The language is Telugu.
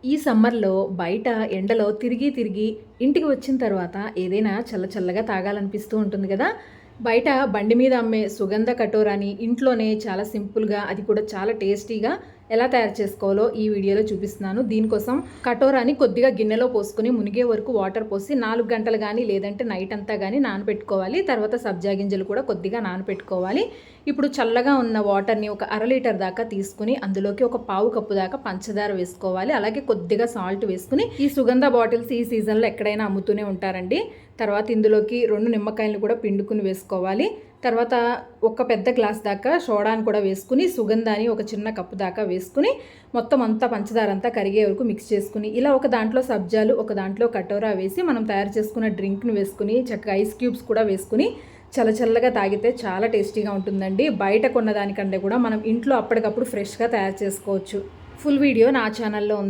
ఈ సమ్మర్‌లో బయట ఎండలో తిరిగి, తిరిగి ఇంటికి వచ్చిన తర్వాత ఏదైనా చల్లగా తాగాలనిపిస్తూ ఉంటుంది గదా! బయట బండి మీద అమ్మే సుగంధ కటోరాని ఇంట్లోనే చాలా సింపుల్‌గా అది కూడా చాలా టేస్టీగా ఎలా తయారు చేసుకోవాలో ఈ వీడియోలో చూపిస్తున్నాను. దీనికోసం కటోరాని కొద్దిగా గిన్నెలో పోసుకొని మునిగే వరకు వాటర్ పోసి 4 గంటలు గానీ, లేదంటే నైట్ అంతా గానీ నానబెట్టుకోవాలి. తర్వాత సబ్జా గింజలు కూడా కొద్దిగా నానబెట్టుకోవాలి. ఇప్పుడు చల్లగా ఉన్న వాటర్‌ని ఒక అర లీటర్ దాకా తీసుకొని అందులోకి ఒక పావు కప్పు దాకా పంచదార వేసుకోవాలి. అలాగే కొద్దిగా సాల్ట్ వేసుకొని ఈ సుగంధ బాటిల్స్ ఈ సీజన్‌లో ఎక్కడైనా అమ్ముతూనే ఉంటారండి. తర్వాత ఇందులోకి 2 నిమ్మకాయలను కూడా పిండుకొని వేసుకోవాలి. తర్వాత ఒక పెద్ద గ్లాస్ దాకా సోడాని కూడా వేసుకుని సుగంధాన్ని ఒక చిన్న కప్పు దాకా వేసుకుని మొత్తం అంతా పంచదార అంతా కరిగే వరకు మిక్స్ చేసుకుని ఇలా ఒక దాంట్లో సబ్జాలు ఒక దాంట్లో కటోరా వేసి మనం తయారు చేసుకున్న డ్రింక్‌ని వేసుకుని చక్కగా ఐస్ క్యూబ్స్ కూడా వేసుకుని చల్లగా తాగితే చాలా టేస్టీగా ఉంటుందండి. బయట కొన్న దానికంటే కూడా మనం ఇంట్లో అప్పటికప్పుడు ఫ్రెష్‌గా తయారు చేసుకోవచ్చు. ఫుల్ వీడియో నా ఛానల్‌లో ఉంది.